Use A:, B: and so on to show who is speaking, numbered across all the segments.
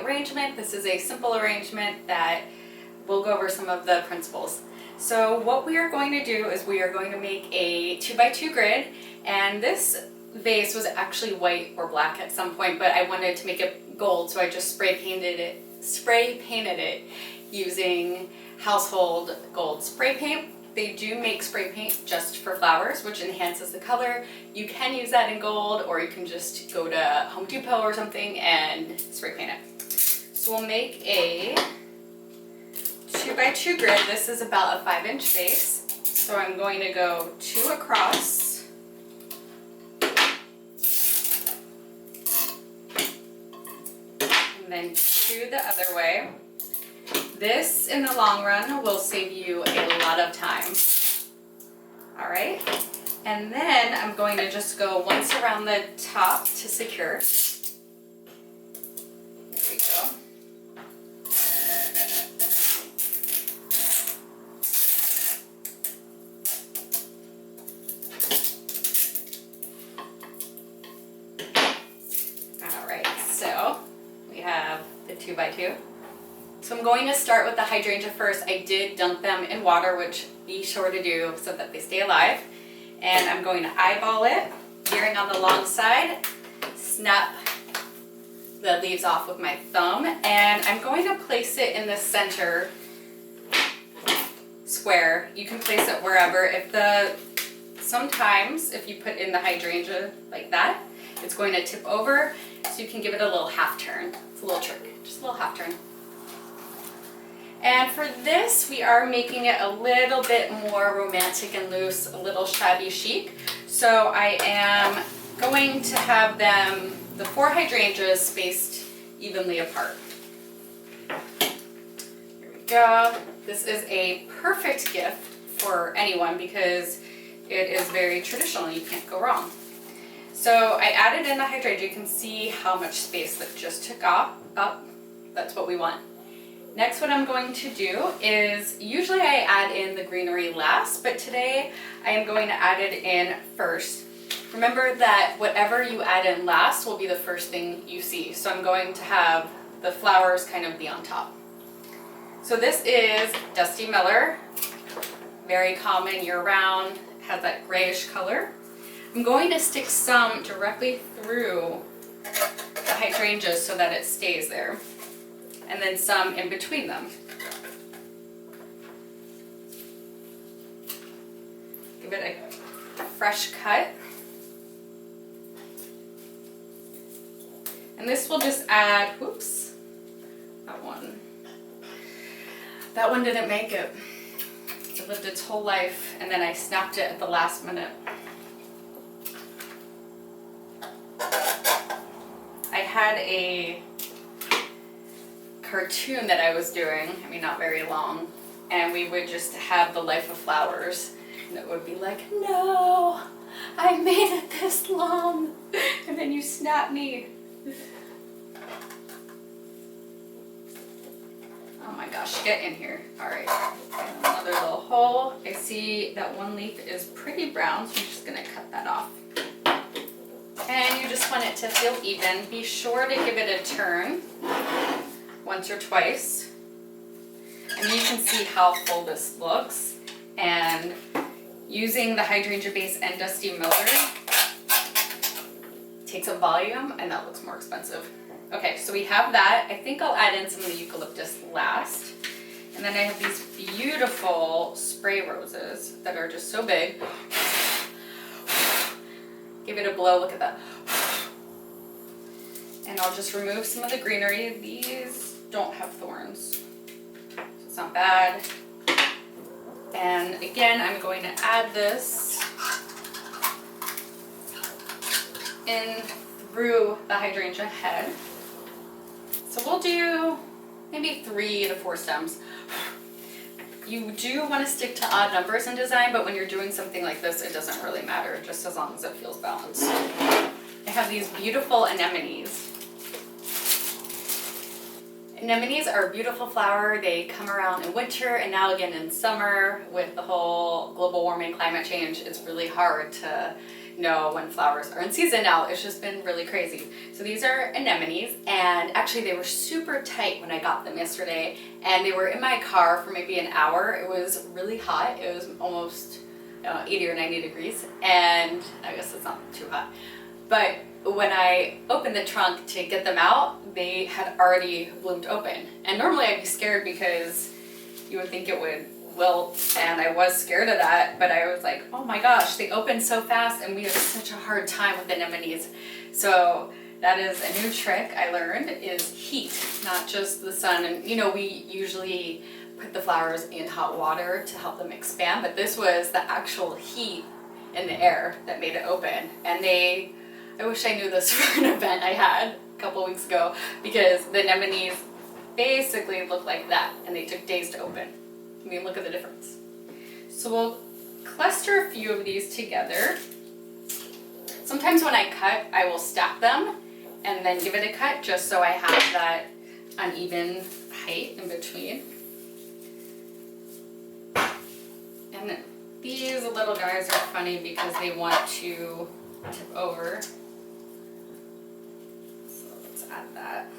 A: arrangement. This is a simple arrangement that we'll go over some of the principles. So what we are going to do is we are going to make a 2x2 grid, and this vase was actually white or black at some point, but I wanted to make it gold, so I just spray painted it using household gold spray paint. They do make spray paint just for flowers, which enhances the color. You can use that in gold, or you can just go to Home Depot or something and spray paint it. So we'll make a 2x2 grid. This is about a 5-inch vase. So I'm going to go 2 across. And then 2 the other way. This, in the long run, will save you a lot of time. All right, and then I'm going to just go once around the top to secure. There we go. All right, so we have the 2x2. So I'm going to start with the hydrangea first. I did dunk them in water, which be sure to do so that they stay alive. And I'm going to eyeball it, gearing on the long side, snap the leaves off with my thumb, and I'm going to place it in the center square. You can place it wherever. Sometimes if you put in the hydrangea like that, it's going to tip over, so you can give it a little half turn. It's a little trick, just a little half turn. And for this, we are making it a little bit more romantic and loose, a little shabby chic. So I am going to have the 4 hydrangeas spaced evenly apart. Here we go. This is a perfect gift for anyone because it is very traditional. You can't go wrong. So I added in the hydrangea. You can see how much space that just took up. That's what we want. Next, what I'm going to do is, usually I add in the greenery last, but today I am going to add it in first. Remember that whatever you add in last will be the first thing you see. So I'm going to have the flowers kind of be on top. So this is Dusty Miller, very common year-round, has that grayish color. I'm going to stick some directly through the hydrangeas so that it stays there, and then some in between them. Give it a fresh cut. And this will just add, whoops, that one didn't make it. It lived its whole life, and then I snapped it at the last minute. I had a cartoon that I was doing, I mean not very long, and we would just have the life of flowers, and it would be like, no, I made it this long, and then you snap me. Oh my gosh, get in here. All right, another little hole. I see that one leaf is pretty brown, so I'm just gonna cut that off. And you just want it to feel even. Be sure to give it a turn once or twice. And you can see how full this looks. And using the hydrangea base and Dusty Miller takes up volume, and that looks more expensive. Okay, so we have that. I think I'll add in some of the eucalyptus last. And then I have these beautiful spray roses that are just so big. Give it a blow, look at that. And I'll just remove some of the greenery. These don't have thorns, so it's not bad. And again, I'm going to add this in through the hydrangea head. So we'll do maybe 3 to 4 stems. You do want to stick to odd numbers in design, but when you're doing something like this, it doesn't really matter, just as long as it feels balanced. I have these beautiful anemones. Anemones are a beautiful flower. They come around in winter and now again in summer. With the whole global warming, climate change, it's really hard to know when flowers are in season now. It's just been really crazy. So these are anemones, and actually they were super tight when I got them yesterday, and they were in my car for maybe an hour. It was really hot. It was almost 80 or 90 degrees, and I guess it's not too hot. But when I opened the trunk to get them out, they had already bloomed open. And normally I'd be scared because you would think it would wilt, and I was scared of that, but I was like, oh my gosh, they open so fast, and we have such a hard time with anemones. So that is a new trick I learned, is heat, not just the sun. And you know, we usually put the flowers in hot water to help them expand, but this was the actual heat in the air that made it open. And I wish I knew this for an event I had a couple weeks ago, because the anemones basically look like that, and they took days to open. I mean, look at the difference. So we'll cluster a few of these together. Sometimes when I cut, I will stack them and then give it a cut, just so I have that uneven height in between. And then these little guys are funny because they want to tip over. So let's add that.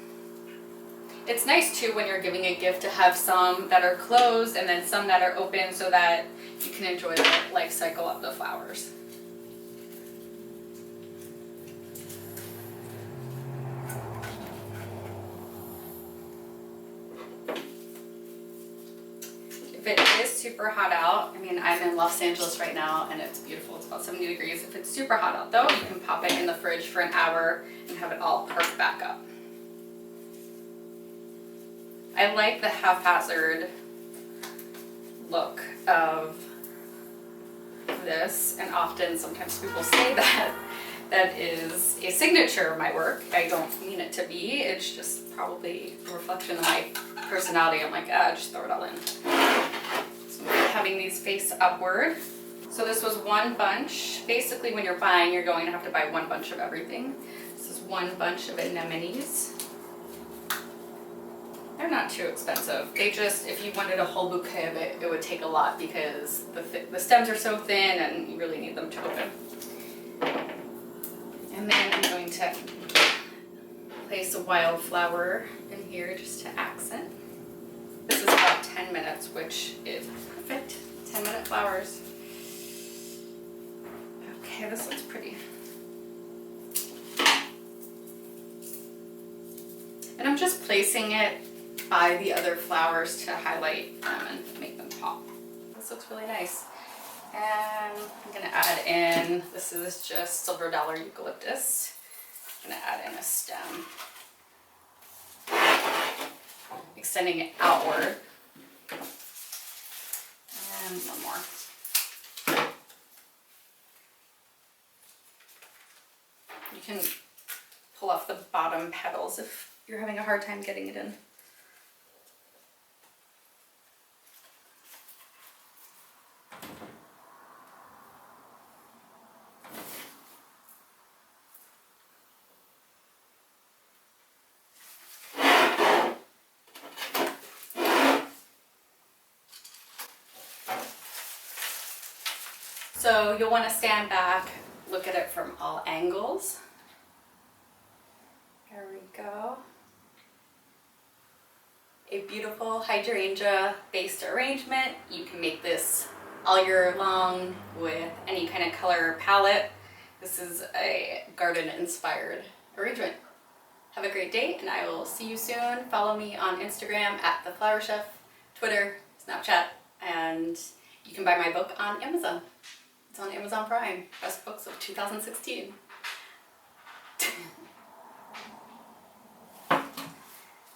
A: It's nice too when you're giving a gift to have some that are closed and then some that are open, so that you can enjoy the life cycle of the flowers. If it is super hot out, I mean, I'm in Los Angeles right now and it's beautiful, it's about 70 degrees. If it's super hot out though, you can pop it in the fridge for an hour and have it all perk back up. I like the haphazard look of this, and often sometimes people say that that is a signature of my work. I don't mean it to be, it's just probably a reflection of my personality. I'm like, just throw it all in. So I'm having these face upward. So this was one bunch. Basically when you're buying, you're going to have to buy one bunch of everything. This is one bunch of anemones. They're not too expensive. They just, if you wanted a whole bouquet of it, it would take a lot because the stems are so thin and you really need them to open. And then I'm going to place a wildflower in here just to accent. This is about 10 minutes, which is perfect. 10-minute flowers. Okay, this looks pretty. And I'm just placing it by the other flowers to highlight them and make them pop. This looks really nice. And I'm gonna add in, this is just silver dollar eucalyptus. I'm gonna add in a stem. Extending it outward. And one more. You can pull off the bottom petals if you're having a hard time getting it in. So you'll want to stand back, look at it from all angles. There we go. A beautiful hydrangea based arrangement. You can make this all year long with any kind of color palette. This is a garden inspired arrangement. Have a great day, and I will see you soon. Follow me on Instagram at The Flower Chef, Twitter, Snapchat, and you can buy my book on Amazon. It's on Amazon Prime. Best books of 2016.